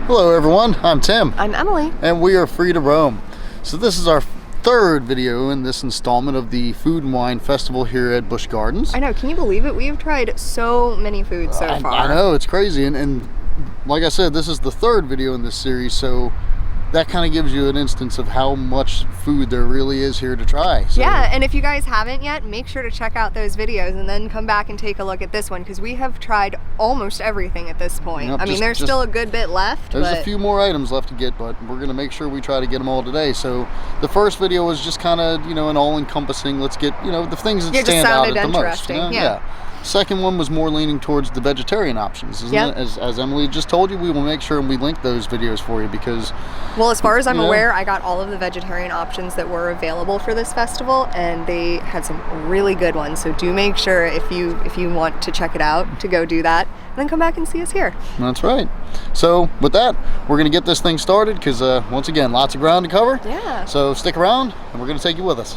Hello everyone, I'm Tim. I'm Emily. And we are Free to Roam. So this is our third video in this installment of the Food and Wine Festival here at Busch Gardens. I know, can you believe it? We've tried so many foods so far. I know, it's crazy. And like I said, this is the third video in this series, so that kind of gives you an instance of how much food there really is here to try. So, yeah, and if you guys haven't yet, make sure to check out those videos and then come back and take a look at this one, because we have tried almost everything at this point. Yep, I mean, there's still a good bit left. There's a few more items left to get, but we're going to make sure we try to get them all today. So the first video was just kind of, an all-encompassing, let's get, the things that stand out at the most. Yeah. Second one was more leaning towards the vegetarian options, isn't it? As Emily just told you, we will make sure and we link those videos for you because... Well, as far as I'm aware, I got all of the vegetarian options that were available for this festival, and they had some really good ones. So do make sure if you want to check it out to go do that, and then come back and see us here. That's right. So with that, we're going to get this thing started because once again, lots of ground to cover. Yeah. So stick around, and we're going to take you with us.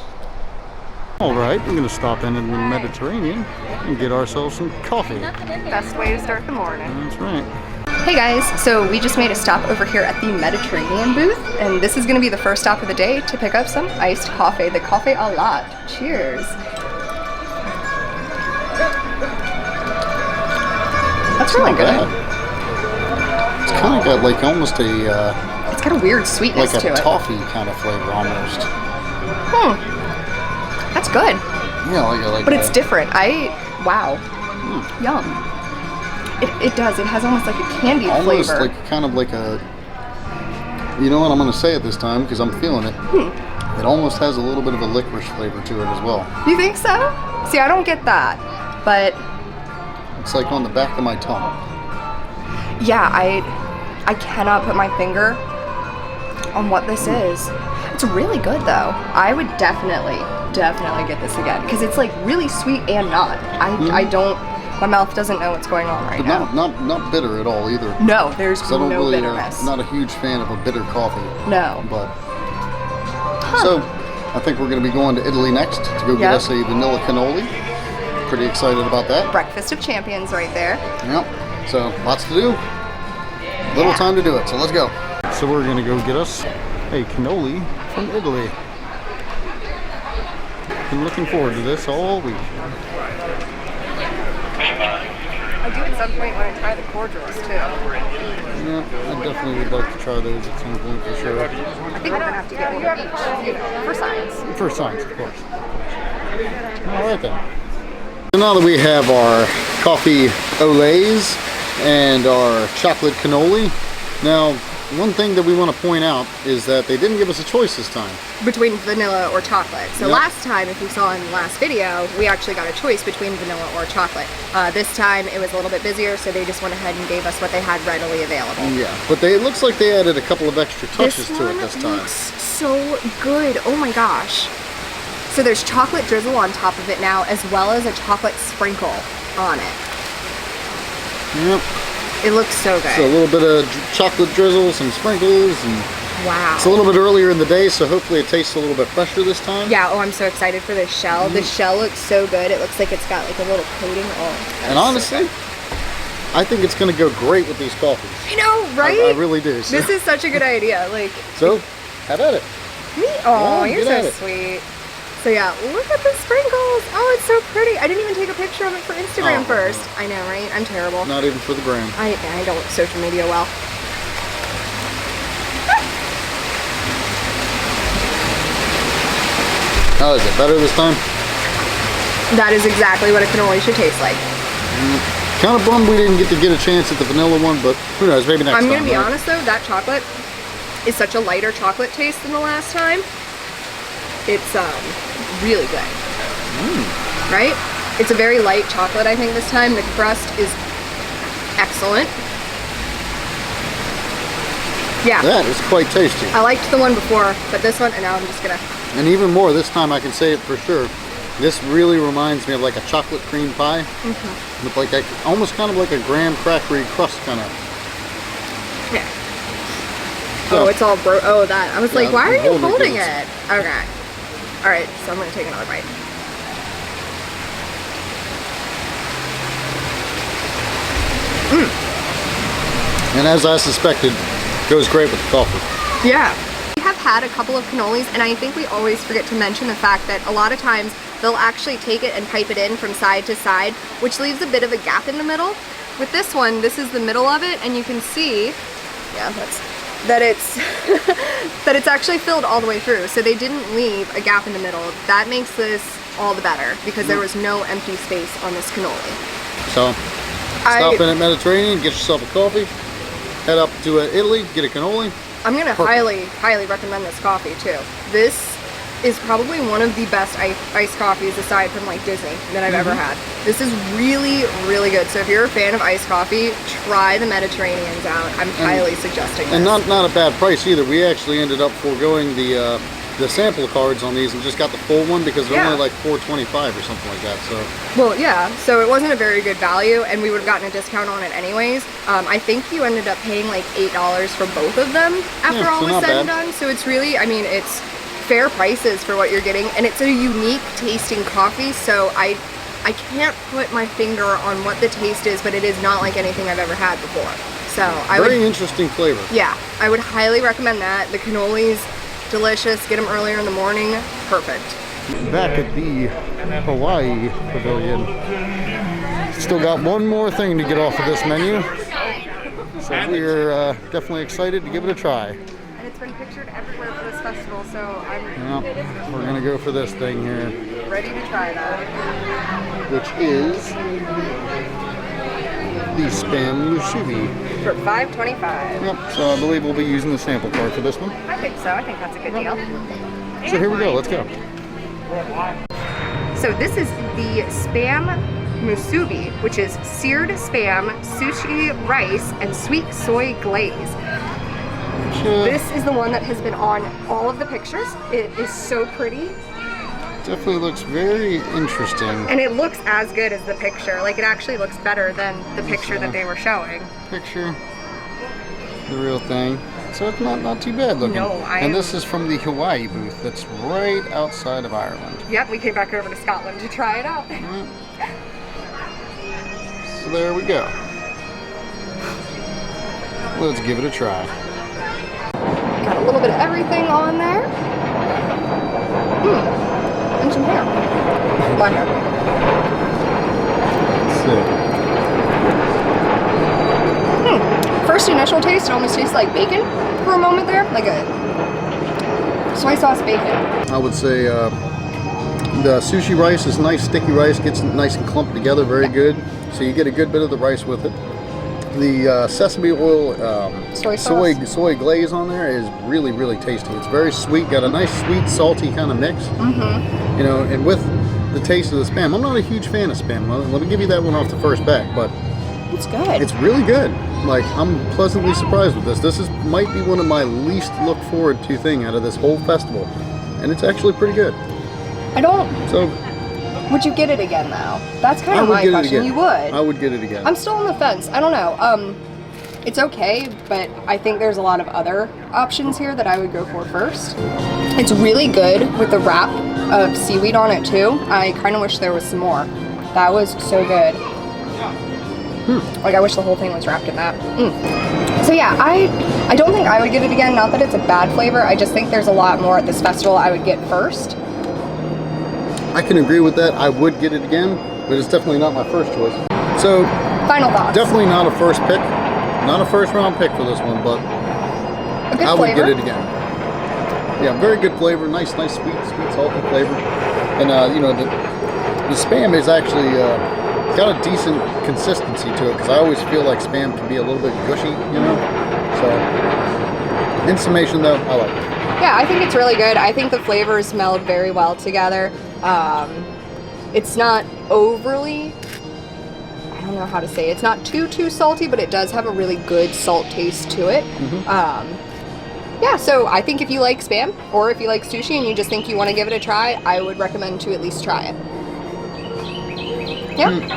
All right, we're going to stop in the Mediterranean and get ourselves some coffee. Best way to start the morning. That's right. Hey guys, so we just made a stop over here at the Mediterranean booth, and this is going to be the first stop of the day to pick up some iced coffee, the Coffee a Lot. Cheers. That's really good. It's kind of got like almost a... it's got a weird sweetness to it. Like a toffee kind of flavor almost. That's good. Yeah, but it's different. Wow. Yum. It does. It has almost like a candy flavor. Almost like kind of like a... You know what? I'm going to say it this time because I'm feeling it. It almost has a little bit of a licorice flavor to it as well. You think so? See, I don't get that, but... It's like on the back of my tongue. Yeah, I cannot put my finger on what this is. It's really good though. I would definitely get this again because it's like really sweet and not. I don't. My mouth doesn't know what's going on right now. Not bitter at all either. No, there's no bitterness. Not a huge fan of a bitter coffee. No. But so I think we're going to be going to Italy next to go get us a vanilla cannoli. Pretty excited about that. Breakfast of champions right there. Yep. So lots to do. Little time to do it. So let's go. So we're going to go get us a cannoli from Italy. Been looking forward to this all week. I do at some point want to try the cordials too. Yeah, I definitely would like to try those at some point for sure. I think we're gonna have to get one of each, for science. For science, of course. All right then. So now that we have our coffee olays and our chocolate cannoli, now one thing that we want to point out is that they didn't give us a choice this time. Between vanilla or chocolate. So last time, if you saw in the last video, we actually got a choice between vanilla or chocolate. This time it was a little bit busier, so they just went ahead and gave us what they had readily available. Yeah, but it looks like they added a couple of extra touches to it this time. Looks so good. Oh my gosh. So there's chocolate drizzle on top of it now, as well as a chocolate sprinkle on it. Yep. It looks so good. So a little bit of chocolate drizzle, some sprinkles, and wow. It's a little bit earlier in the day, so hopefully it tastes a little bit fresher this time. Yeah, I'm so excited for this shell. The shell looks so good. It looks like it's got like a little coating. And honestly, I think it's going to go great with these coffees. I know, right? I really do. So. This is such a good idea. So, have at it. Oh, you're so sweet. So yeah, look at the sprinkles. Oh, it's so pretty. I didn't even take a picture of it for Instagram first. I know, right? I'm terrible. Not even for the gram. I don't social media well. How is it? Better this time? That is exactly what a cannoli should taste like. Kind of bummed we didn't get to get a chance at the vanilla one, but who knows, maybe next time. I'm going to be honest though, that chocolate is such a lighter chocolate taste than the last time. It's really good. Right? It's a very light chocolate, I think, this time. The crust is excellent. Yeah. That is quite tasty. I liked the one before, but this one, and now I'm just gonna... And even more, this time I can say it for sure. This really reminds me of like a chocolate cream pie. With like almost kind of like a graham crackery crust kind of. Yeah. So, it's all that. I was like, why are you holding it? Okay. Alright, so I'm gonna take another bite. And as I suspected, Goes great with the coffee. Yeah. We have had a couple of cannolis, and I think we always forget to mention the fact that a lot of times they'll actually take it and pipe it in from side to side, which leaves a bit of a gap in the middle. With this one, this is the middle of it, and you can see, yeah, that it's that it's actually filled all the way through. So they didn't leave a gap in the middle. That makes this all the better because there was no empty space on this cannoli. So stop in at Mediterranean, get yourself a coffee, head up to Italy, get a cannoli. I'm gonna highly recommend this coffee too. This is probably one of the best iced coffees aside from like Disney that I've ever had. This is really, really good. So if you're a fan of iced coffee, try the Mediterraneans out. I'm highly suggesting this. And not a bad price either. We actually ended up foregoing the sample cards on these and just got the full one because they're only like $4.25 or something like that. So well, yeah. So it wasn't a very good value, and we would have gotten a discount on it anyways. I think you ended up paying like $8 for both of them after all was said and done. So it's really, I mean, it's fair prices for what you're getting, and it's a unique tasting coffee. So I can't put my finger on what the taste is, but it is not like anything I've ever had before. So very interesting flavor. Yeah, I would highly recommend that. The cannolis, delicious. Get them earlier in the morning. Perfect. Back at the Hawaii Pavilion. Still got one more thing to get off of this menu. So we're definitely excited to give it a try. And it's been pictured everywhere for this festival, so we're gonna go for this thing here. Ready to try that. Which is the Spam Musubi. For $5.25. Yep, so I believe we'll be using the sample card for this one. I think so. I think that's a good deal. So here we go. Let's go. So this is the Spam Musubi, which is seared spam, sushi rice, and sweet soy glaze. This is the one that has been on all of the pictures. It is so pretty. Definitely looks very interesting. And it looks as good as the picture. Like, it actually looks better than the picture that they were showing. Picture, the real thing. So it's not too bad looking. No, and this is from the Hawaii booth that's right outside of Ireland. Yep, we came back over to Scotland to try it out. So there we go. Let's give it a try. Got a little bit of everything on there. And some hair. My hair. Let's see. First initial taste, it almost tastes like bacon for a moment there. Like a soy sauce bacon. I would say the sushi rice is nice, sticky rice, gets nice and clumped together, very good. So you get a good bit of the rice with it. The sesame oil soy glaze on there is really, really tasty. It's very sweet, got a nice sweet, salty kind of mix. You know, and with the taste of the Spam, I'm not a huge fan of Spam. Let me give you that one off the first back, but it's good. It's really good. Like, I'm pleasantly surprised with this. This might be one of my least look forward to thing out of this whole festival, and it's actually pretty good. Would you get it again though? That's kind of my question. You would? I would get it again. I'm still on the fence. I don't know. It's okay, but I think there's a lot of other options here that I would go for first. It's really good with the wrap of seaweed on it too. I kind of wish there was some more. That was so good. Like, I wish the whole thing was wrapped in that. So yeah, I don't think I would get it again. Not that it's a bad flavor. I just think there's a lot more at this festival I would get first. I can agree with that. I would get it again, but it's definitely not my first choice. So, final thoughts. Definitely not a first pick. Not a first round pick for this one, but I would get it again. Yeah, very good flavor. Nice, sweet, salty flavor. And you know, the Spam is actually got a decent consistency to it, because I always feel like Spam can be a little bit gushy, you know. So, in summation, though, I like it. Yeah, I think it's really good. I think the flavors meld very well together. It's not overly, I don't know how to say it. It's not too salty, but it does have a really good salt taste to it. Yeah, so I think if you like Spam, or if you like sushi and you just think you want to give it a try, I would recommend to at least try it. Yep.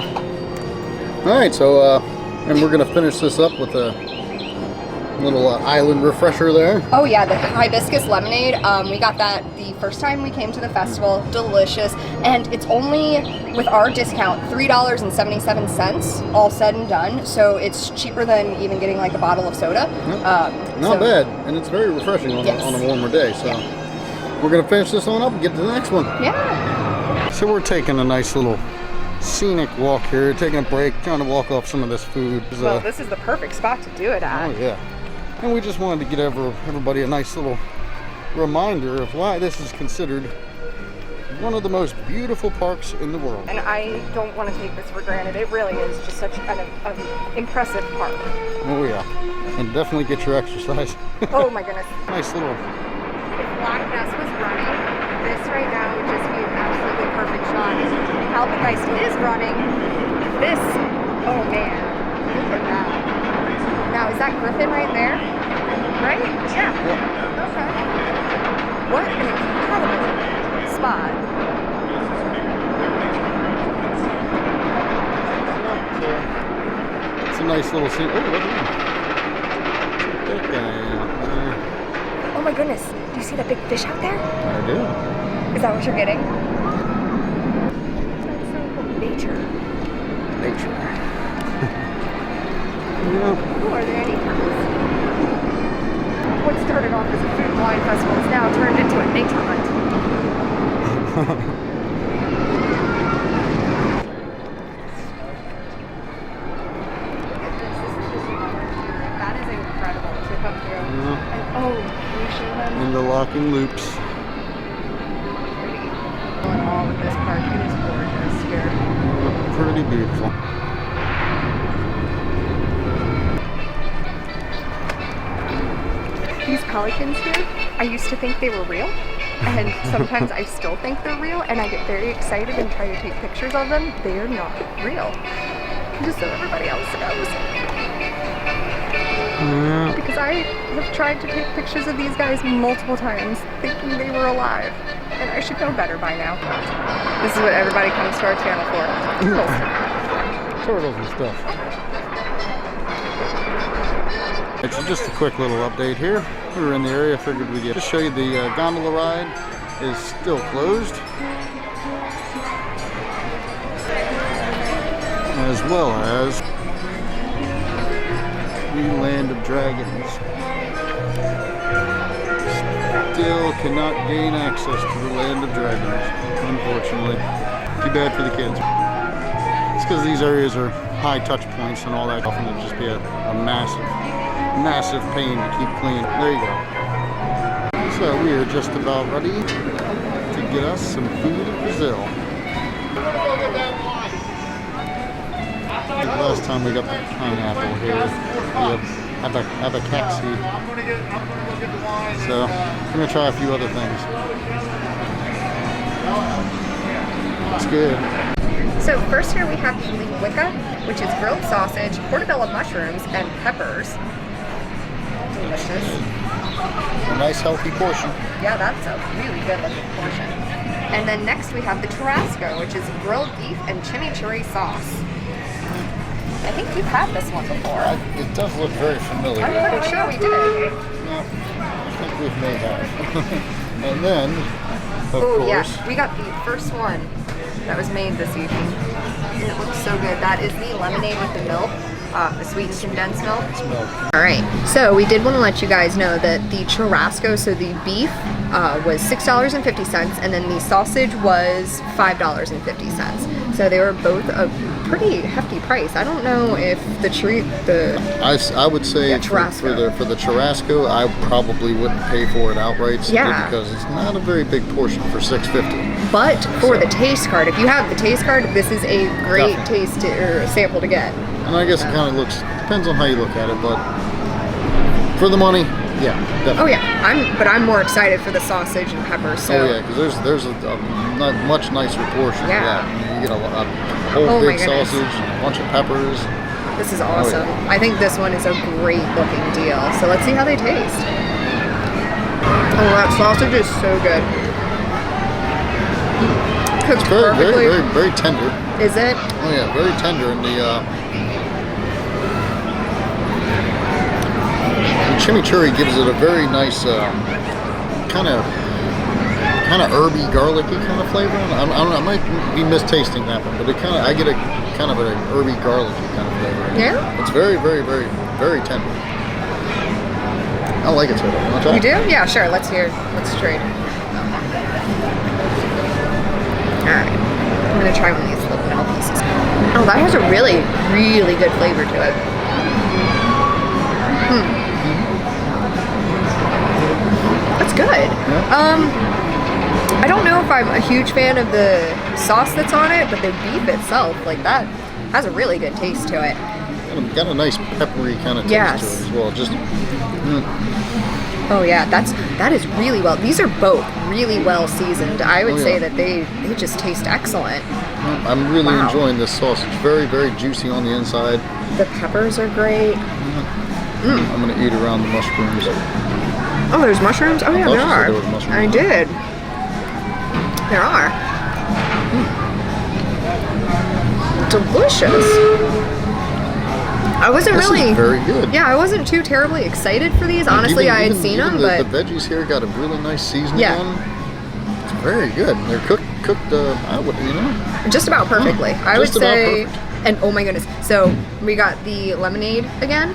All right, so and we're gonna finish this up with Little island refresher there. Oh yeah, the hibiscus lemonade. We got that the first time we came to the festival. Delicious, and it's only with our discount $3.77, all said and done. So it's cheaper than even getting like a bottle of soda. Not bad, and it's very refreshing on, on a warmer day. So we're gonna finish this one up and get to the next one. Yeah. So we're taking a nice little scenic walk here, taking a break, trying to walk off some of this food. Well, this is the perfect spot to do it at. Oh yeah. And we just wanted to get everybody a nice little reminder of why this is considered one of the most beautiful parks in the world. And I don't want to take this for granted. It really is just such an impressive park. Oh yeah. And definitely get your exercise. Oh my goodness. Nice little... If Black Ness was running, this right now would just be an absolutely perfect shot. Alpengeist is running. This, oh man, look at that. Now, is that Griffin right there? Right? Yeah. Okay. What an incredible spot. It's a nice little scene. Oh, look at that. Big guy out there. Oh my goodness. Do you see that big fish out there? I do. Is that what you're getting? Nature. Nature. Yeah. Oh, are there any turtles? What started off as a food and wine festival is now turned into a nature hunt. That is incredible to come through. Yeah. And, oh, can you show them? And the locking loops. Pretty. Going all with this park. It is gorgeous here. Pretty beautiful. These pelicans here, I used to think they were real, and sometimes I still think they're real, and I get very excited and try to take pictures of them. They are not real, just so everybody else knows. Yeah. Because I have tried to take pictures of these guys multiple times, thinking they were alive, and I should know better by now. This is what everybody comes to our channel for. Turtles and stuff. It's just a quick little update here. We were in the area, figured we'd just show you the gondola ride is still closed, as well as the Land of Dragons. Still cannot gain access to the Land of Dragons, unfortunately. Too bad for the kids. It's because these areas are high touch points and all that. Often it'd just be a massive pain to keep clean. There you go. So we are just about ready to get us some food in Brazil. The last time we got the pineapple here, we have a caxi. So I'm gonna try a few other things. It's good. So first here we have the linguica, which is grilled sausage, portobello mushrooms, and peppers. Delicious. A nice healthy portion. Yeah, that's a really good looking portion. And then next we have the churrasco, which is grilled beef and chimichurri sauce. I think we've had this one before. It does look very familiar. I'm pretty sure we did. Yeah, I think we may have. And then, of course, yeah, we got the first one that was made this evening. And it looks so good. That is the lemonade with the milk. The sweetened condensed milk. Alright, so we did want to let you guys know that the churrasco, so the beef, was $6.50, and then the sausage was $5.50. So they were both a pretty hefty price. I don't know if I would say for the churrasco, I probably wouldn't pay for it outright simply because it's not a very big portion for $6.50. But for the taste card, if you have the taste card, this is a great sample to get. And I guess it kind of depends on how you look at it, but for the money, yeah, definitely. Oh yeah, I'm more excited for the sausage and peppers. So. Oh yeah, because there's a much nicer portion. Yeah. You get a whole big sausage, and a bunch of peppers. This is awesome. Oh, yeah. I think this one is a great looking deal. So let's see how they taste. Oh, that sausage is so good. Cooked perfectly. Very tender. Is it? Oh yeah, very tender, and The chimichurri gives it a very nice kind of herby, garlicky kind of flavor. I don't know. I might be mistasting that one, but I get a kind of an herby, garlicky kind of flavor. Yeah. It's very, very, very, very tender. I like it, so you want to try? You do? Yeah, sure. Let's trade. All right. I'm gonna try one of these little metal pieces. Oh, that has a really, really good flavor to it. That's good. I don't know if I'm a huge fan of the sauce that's on it, but the beef itself, like that, has a really good taste to it. Got a nice peppery kind of taste to it as well. Just. Oh yeah, that is really well. These are both really well seasoned. I would say that they just taste excellent. I'm really enjoying this sausage. Very, very juicy on the inside. The peppers are great. I'm gonna eat around the mushrooms. Oh, there's mushrooms? Oh yeah, there are. I did. There are. Delicious. I wasn't this really is very good. Yeah, I wasn't too terribly excited for these. Honestly, I had seen them, but the veggies here got a really nice seasoning on them. It's very good. They're cooked. Just about perfectly. I would say. And oh my goodness! So we got the lemonade again.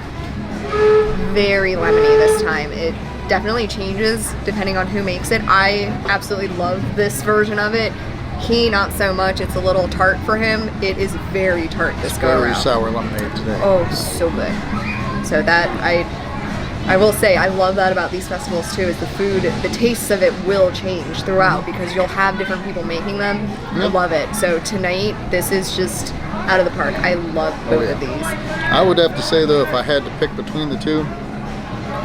Very lemony this time. It definitely changes depending on who makes it. I absolutely love this version of it. He, not so much. It's a little tart for him. It is very tart this go around. Very sour lemonade today. Oh, so good. So that, I will say, I love that about these festivals too, is the food, the tastes of it will change throughout because you'll have different people making them. I love it. So tonight, this is just out of the park. I love both of these. I would have to say though, if I had to pick between the two,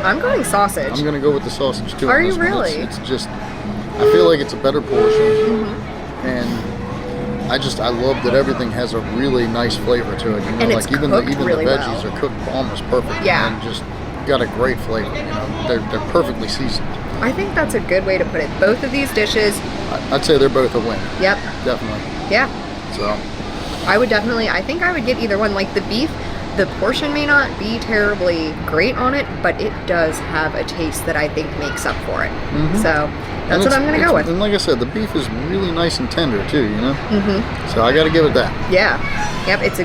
I'm going sausage. I'm going to go with the sausage too. Are you really? It's just, I feel like it's a better portion. And I love that everything has a really nice flavor to it. You know, and like even really the veggies are cooked almost perfect. Yeah. And just got a great flavor. You know, they're perfectly seasoned. I think that's a good way to put it. Both of these dishes. I'd say they're both a win. Yep. Definitely. Yeah. So. I think I would get either one. Like the beef, the portion may not be terribly great on it, but it does have a taste that I think makes up for it. So that's what I'm going to go with. And like I said, the beef is really nice and tender too, you know? So I got to give it that. Yeah. Yep, it's a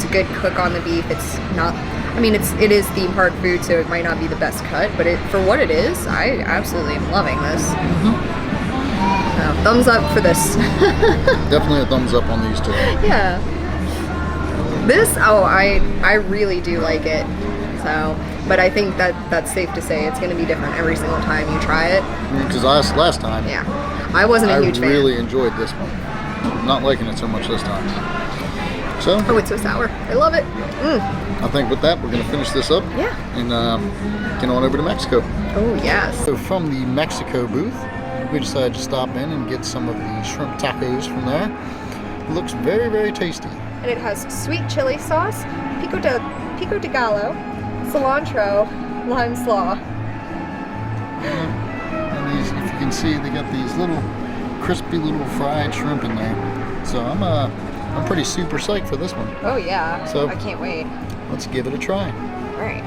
good cook on the beef. It's not, I mean, it is theme park food, so it might not be the best cut, but for what it is, I absolutely am loving this. So, thumbs up for this. Definitely a thumbs up on these two. Yeah. This, I really do like it. So, but I think that's safe to say it's going to be different every single time you try it. Because last time, I wasn't a huge fan. I really enjoyed this one. Not liking it so much this time. So. Oh, it's so sour. I love it. I think with that, we're going to finish this up. Yeah. And get on over to Mexico. Oh, yes. So from the Mexico booth, we decided to stop in and get some of the shrimp tacos from there. It looks very, very tasty. And it has sweet chili sauce, pico de gallo, cilantro, lime slaw. And these, if you can see, they got these little crispy little fried shrimp in there. So I'm pretty super psyched for this one. Oh yeah. So I can't wait. Let's give it a try. All right.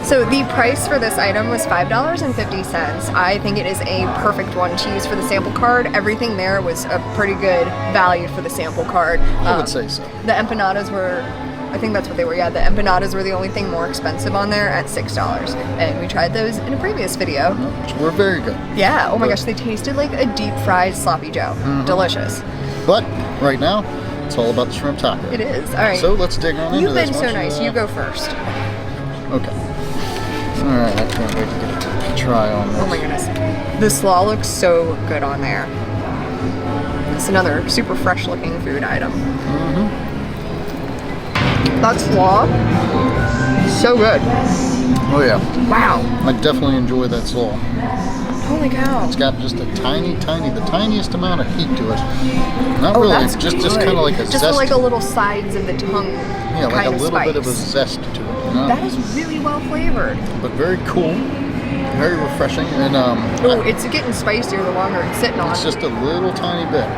So the price for this item was $5.50. I think it is a perfect one to use for the sample card. Everything there was a pretty good value for the sample card. I would say so. The empanadas were, I think that's what they were, yeah. The empanadas were the only thing more expensive on there at $6. And we tried those in a previous video. Which were very good. Yeah, oh my gosh, they tasted like a deep fried sloppy joe. Delicious. But right now, it's all about the shrimp taco. It is, all right. So let's dig on into this. You've been so nice, you go first. Okay. Alright, I can't wait to get a try on this. Oh my goodness. The slaw looks so good on there. It's another super fresh looking food item. That slaw, so good. Oh yeah. Wow. I definitely enjoy that slaw. Holy cow. It's got just a the tiniest amount of heat to it. Not really, that's just kind of like a zest. Just like a little sides of the tongue. Yeah, like a little bit of a zest to it. You know? That is really well flavored. But very cool, very refreshing, and it's getting spicier the longer it's sitting on. It's just a little tiny bit.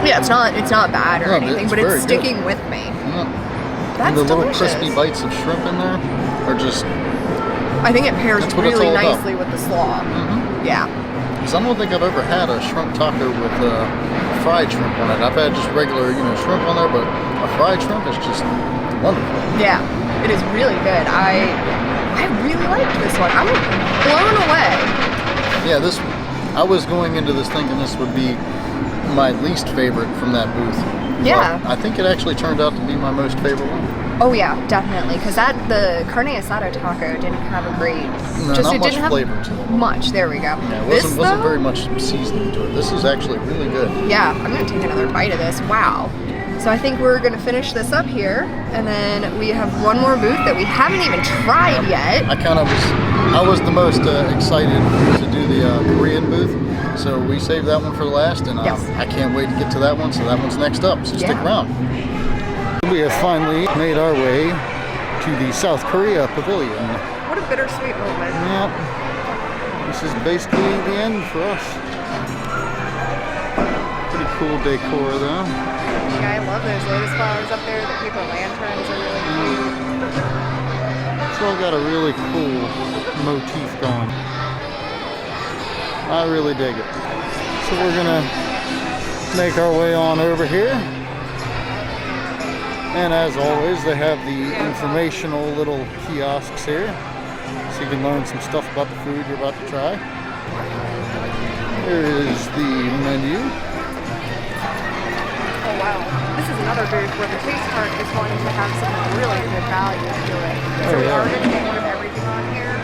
Yeah, it's not bad or anything, but it's sticking with me. Yeah. That's and the delicious. little crispy bites of shrimp in there are just I think it pairs really nicely with the slaw. Yeah. Because I don't think I've ever had a shrimp taco with fried shrimp on it. I've had just regular, shrimp on there, but a fried shrimp is just wonderful. Yeah, it is really good. I really liked this one. I'm blown away. Yeah, I was going into this thinking this would be my least favorite from that booth. Yeah. But I think it actually turned out to be my most favorite one. Oh yeah, definitely. Because the carne asada taco didn't have a great, not much flavor to it. Much. There we go. Yeah, it wasn't very much seasoning to it. This is actually really good. Yeah, I'm gonna take another bite of this. Wow. So I think we're gonna finish this up here, and then we have one more booth that we haven't even tried yet. I was the most excited to do the Korean booth, so we saved that one for last, and I can't wait to get to that one. So that one's next up. So stick around. We have finally made our way to the South Korea Pavilion. What a bittersweet moment. Yep. This is basically the end for us. Pretty cool decor though. Yeah, I love those lotus flowers up there. The paper lanterns are really cute. It's all got a really cool motif going. I really dig it. So we're gonna make our way on over here. And as always, they have the informational little kiosks here, so you can learn some stuff about the food you're about to try. Here is the menu. Oh wow, this is another booth where the taste card is wanting to have some really good value to it. So we are going to get one of everything on here.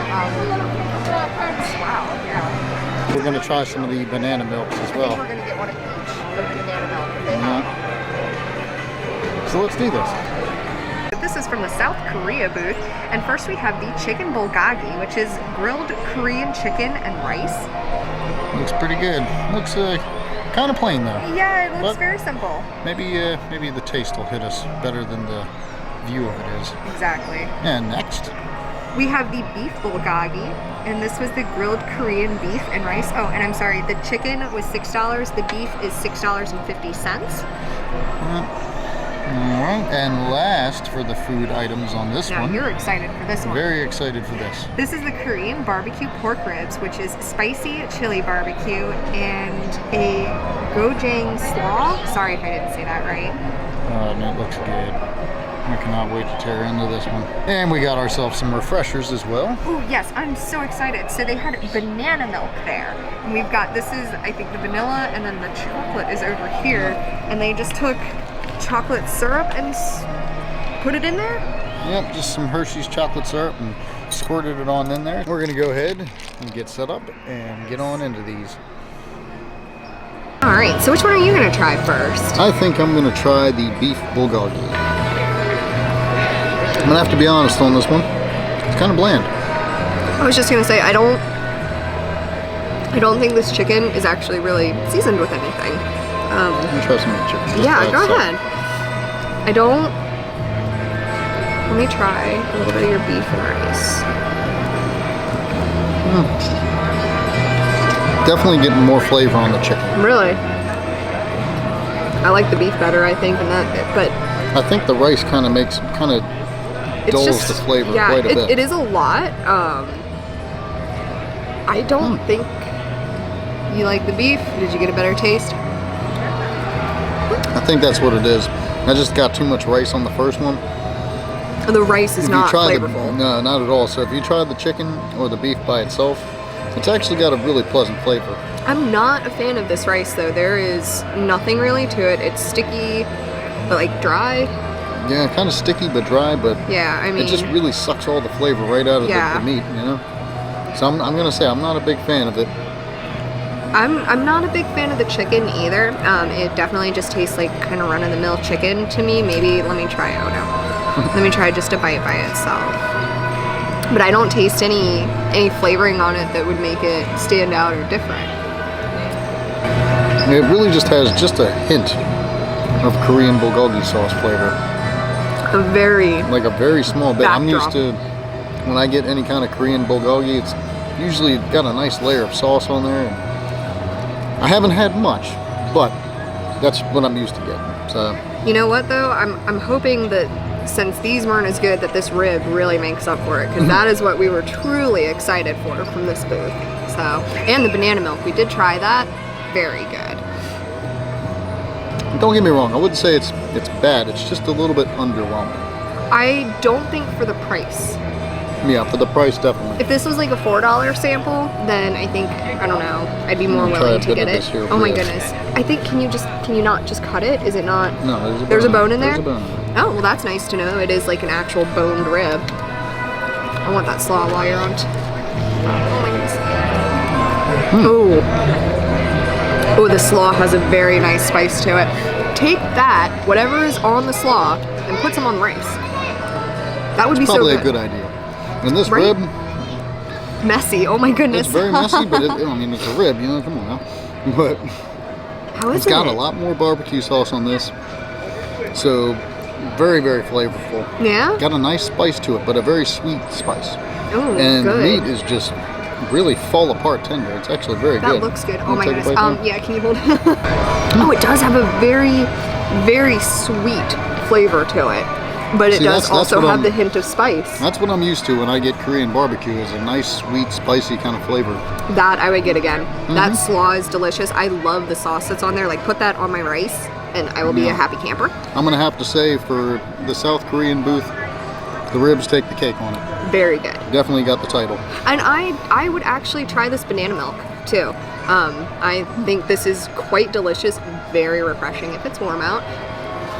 Wow, yeah. We're going to try some of the banana milks as well. I think we're going to get one of each of the banana milk that they have. So let's do this. This is from the South Korea booth, and first we have the chicken bulgogi, which is grilled Korean chicken and rice. Looks pretty good. Looks kind of plain though. Yeah, it looks very simple. Maybe the taste will hit us better than the view of it is. Exactly. And next, we have the beef bulgogi, and this was the grilled Korean beef and rice. Oh, and I'm sorry, the chicken was $6. The beef is $6.50. Alright, and last for the food items on this one. Now you're excited for this one. Very excited for this. This is the Korean barbecue pork ribs, which is spicy chili barbecue and a gochujang slaw. Sorry if I didn't say that right. And it looks good. I cannot wait to tear into this one. And we got ourselves some refreshers as well. Oh yes, I'm so excited. So they had banana milk there. And we've got, this is I think the vanilla, and then the chocolate is over here. And they just took chocolate syrup and put it in there? Yep, just some Hershey's chocolate syrup and squirted it on in there. We're gonna go ahead and get set up and get on into these. All right, so which one are you gonna try first? I think I'm gonna try the beef bulgogi. I'm gonna have to be honest on this one. It's kind of bland. I was just gonna say, I don't think this chicken is actually really seasoned with anything. Let me try some of the chicken. Yeah, go ahead. Let me try a little bit of your beef and rice. Definitely getting more flavor on the chicken. Really? I like the beef better, I think, but I think the rice kind of dulls the flavor quite a bit. It is a lot. I don't think you like the beef. Did you get a better taste? I think that's what it is. I just got too much rice on the first one. And the rice is not flavorful. No, not at all. So if you try the chicken or the beef by itself, it's actually got a really pleasant flavor. I'm not a fan of this rice though. There is nothing really to it. It's sticky, but like dry. Yeah, kind of sticky but dry, but yeah, I mean, it just really sucks all the flavor right out of the meat, you know? So I'm gonna say I'm not a big fan of it. I'm not a big fan of the chicken either. It definitely just tastes like kind of run-of-the-mill chicken to me. Maybe, let me try, oh no. Let me try just a bite by itself. But I don't taste any flavoring on it that would make it stand out or different. It really just has just a hint of Korean bulgogi sauce flavor. A very small bit. backdrop. I'm used to, when I get any kind of Korean bulgogi, it's usually got a nice layer of sauce on there. And I haven't had much, but that's what I'm used to getting. So you know what though? I'm hoping that since these weren't as good, that this rib really makes up for it, because that is what we were truly excited for from this booth. So, and the banana milk, we did try that. Very good. Don't get me wrong, I wouldn't say it's bad, it's just a little bit underwhelming. I don't think for the price. Yeah, for the price, definitely. If this was like a $4 sample, then I think, I don't know, I'd be more willing to get it. Oh my goodness. I think, can you not just cut it? Is it not? No, there's a bone in there? There's a bone in there. Oh, well that's nice to know. It is like an actual boned rib. I want that slaw while you're on. Oh my goodness. Oh, the slaw has a very nice spice to it. Take that, whatever is on the slaw, and put some on the rice. That would be so good. Probably a good idea. And this rib, messy. Oh my goodness. It's very messy, but I mean, it's a rib, you know, come on now. But it's got a lot more barbecue sauce on this. So, very, very flavorful. Yeah? Got a nice spice to it, but a very sweet spice. Oh, and good. The meat is just really fall apart tender. It's actually very good. That looks good. Oh my goodness. Yeah, can you hold it? Oh, it does have a very, very sweet flavor to it. But it does also have the hint of spice. That's what I'm used to when I get Korean barbecue, is a nice, sweet, spicy kind of flavor. That I would get again. That slaw is delicious. I love the sauce that's on there. Like, put that on my rice, and I will be a happy camper. I'm going to have to say, for the South Korean booth, the ribs take the cake on it. Very good. Definitely got the title. And I would actually try this banana milk, too. I think this is quite delicious, very refreshing if it's warm out.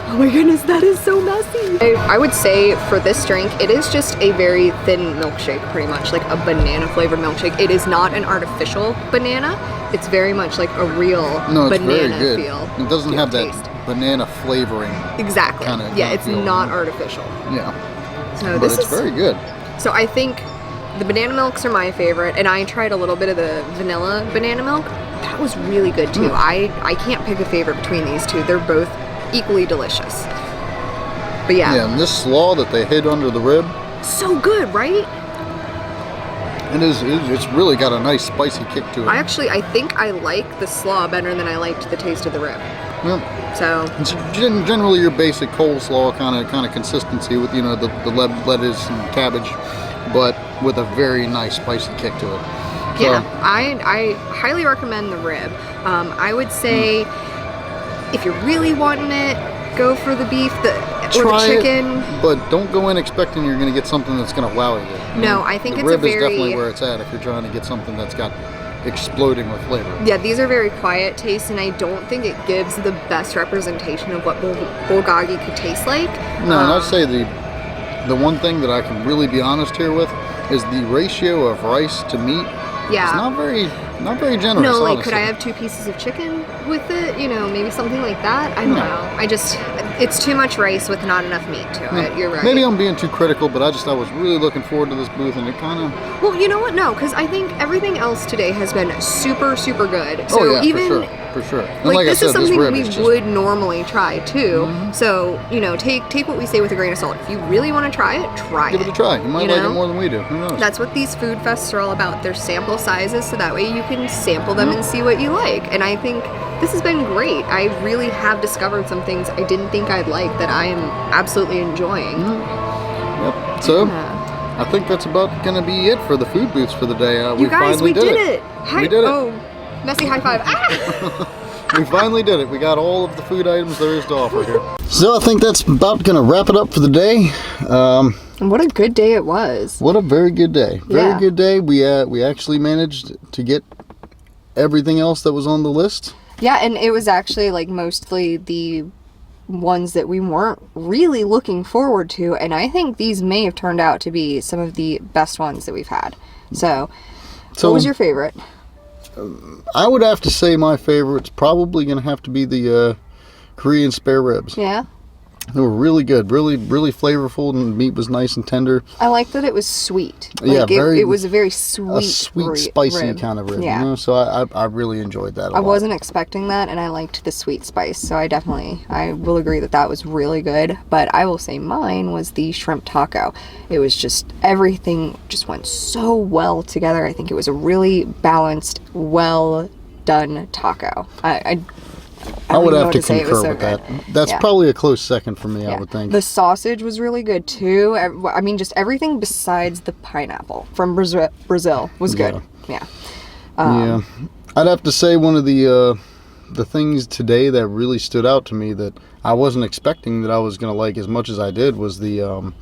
Oh my goodness, that is so messy. I would say for this drink, it is just a very thin milkshake, pretty much, like a banana flavored milkshake. It is not an artificial banana. It's very much like a real banana feel. It doesn't have that banana flavoring. Exactly. It's not artificial. Yeah. So but it's very good. So I think the banana milks are my favorite, and I tried a little bit of the vanilla banana milk. That was really good too. I can't pick a favorite between these two. They're both equally delicious. But yeah, and this slaw that they hid under the rib, so good, right? It's really got a nice spicy kick to it. I think I like the slaw better than I liked the taste of the rib. Yeah. So it's generally your basic coleslaw kind of consistency with, you know, the lettuce and cabbage, but with a very nice spicy kick to it. So, yeah, I highly recommend the rib. I would say if you're really wanting it, go for the beef or the chicken. But don't go in expecting you're going to get something that's going to wow you. No, I think the rib is definitely where it's at if you're trying to get something that's got exploding with flavor. Yeah, these are very quiet tastes, and I don't think it gives the best representation of what bulgogi could taste like. No, and I'd say the one thing that I can really be honest here with is the ratio of rice to meat. Yeah. It's not very generous. No, like, honestly. could I have 2 pieces of chicken with it? You know, maybe something like that. I don't know. It's too much rice with not enough meat to it. You're right. Maybe I'm being too critical, but I was really looking forward to this booth, and it kind of. Well, you know what? No, because I think everything else today has been super, super good. So even for sure. And like this is something we just would normally try too. So you know, take what we say with a grain of salt. If you really want to try it, give it a try. You might like it more than we do. Who knows? That's what these food fests are all about. They're sample sizes, so that way you can sample them and see what you like. And I think this has been great. I really have discovered some things I didn't think I'd like that I am absolutely enjoying. Yep. So I think that's about going to be it for the food booths for the day. You guys, we did it. We did it. Oh, messy high five. Ah! We finally did it. We got all of the food items there is to offer here. So I think that's about going to wrap it up for the day. What a good day it was. What a very good day. Very good day. We actually managed to get everything else that was on the list. Yeah, and it was actually like mostly the ones that we weren't really looking forward to, and I think these may have turned out to be some of the best ones that we've had. So what was your favorite? I would have to say my favorite's probably going to have to be the Korean spare ribs. Yeah. They were really good, really flavorful, and the meat was nice and tender. I like that it was sweet. Like it was a very sweet, spicy rib. Kind of rib. Yeah. You know? So I really enjoyed that a lot. I wasn't expecting that, and I liked the sweet spice. So I will agree that was really good. But I will say mine was the shrimp taco. It was just, everything just went so well together. I think it was a really balanced, well done taco. I I would have to concur with that. That's probably a close second for me, I would think. The sausage was really good too. I mean, just everything besides the pineapple from Brazil was good. Yeah. Yeah. I'd have to say one of the things today that really stood out to me that I wasn't expecting that I was going to like as much as I did was the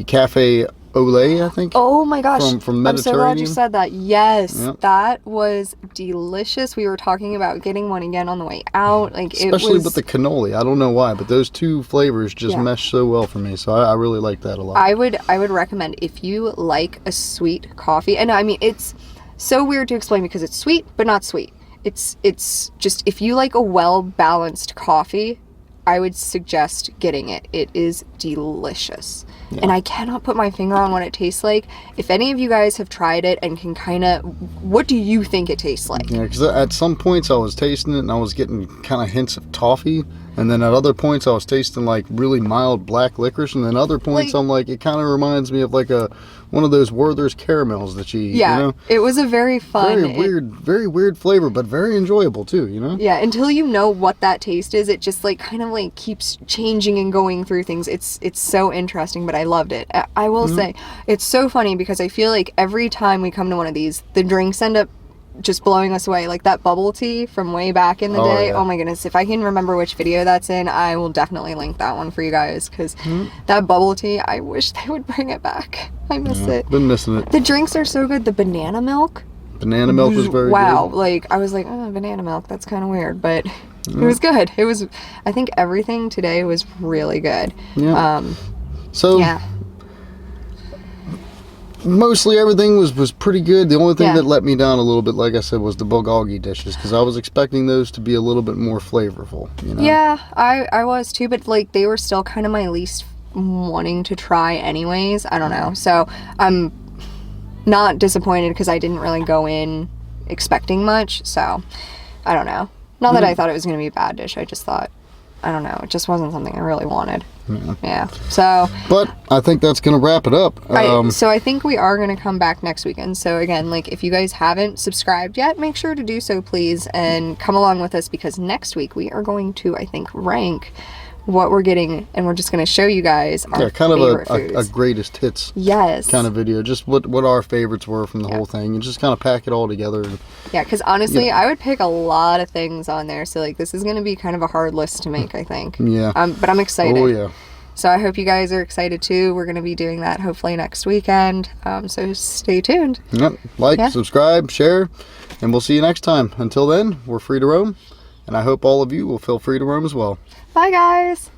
cafe Olay, I think. Oh my gosh. From Mediterranean. I'm so glad you said that. Yes, that was delicious. We were talking about getting one again on the way out. Like, especially with the cannoli. I don't know why, but those two flavors just mesh so well for me. So I really like that a lot. I would recommend if you like a sweet coffee. And I mean, it's so weird to explain because it's sweet, but not sweet. It's just, if you like a well-balanced coffee, I would suggest getting it. It is delicious. Yeah. And I cannot put my finger on what it tastes like. If any of you guys have tried it and can kind of, what do you think it tastes like? Yeah, because at some points I was tasting it and I was getting kind of hints of toffee. And then at other points I was tasting like really mild black licorice. And then other points I'm like, it kind of reminds me of like one of those Werther's caramels that you eat. Yeah, you know? It was a very fun. Very weird flavor, but very enjoyable too, you know? Yeah, until you know what that taste is, it just like kind of like keeps changing and going through things. It's so interesting, but I loved it. I will say, it's so funny because I feel like every time we come to one of these, the drinks end up just blowing us away. Like that bubble tea from way back in the day. Yeah. Oh my goodness, if I can remember which video that's in, I will definitely link that one for you guys, because that bubble tea, I wish they would bring it back. I miss it. Been missing it. The drinks are so good. The banana milk was very good. Like I was like, oh, banana milk, that's kind of weird, but it was good. It was, I think everything today was really good. Mostly everything was pretty good. The only thing that let me down a little bit, like I said, was the bulgogi dishes, because I was expecting those to be a little bit more flavorful, you know? Yeah, I was too, but like they were still kind of my least wanting to try anyways. I don't know. So I'm not disappointed because I didn't really go in expecting much. So I don't know. Not that I thought it was going to be a bad dish. I just thought, I don't know, it just wasn't something I really wanted. Yeah. So. But I think that's going to wrap it up. So I think we are going to come back next weekend. So again, like if you guys haven't subscribed yet, make sure to do so, please, and come along with us, because next week we are going to, I think, rank what we're getting, and we're just going to show you guys our kind favorite of foods. a greatest hits kind of video, just what our favorites were from the whole thing, and just kind of pack it all together. And, because honestly, I would pick a lot of things on there, so like this is going to be kind of a hard list to make, I think. But I'm excited. Oh yeah. So I hope you guys are excited too. We're going to be doing that hopefully next weekend, so stay tuned. Subscribe, share, and we'll see you next time. Until then, we're free to roam, and I hope all of you will feel free to roam as well. Bye guys.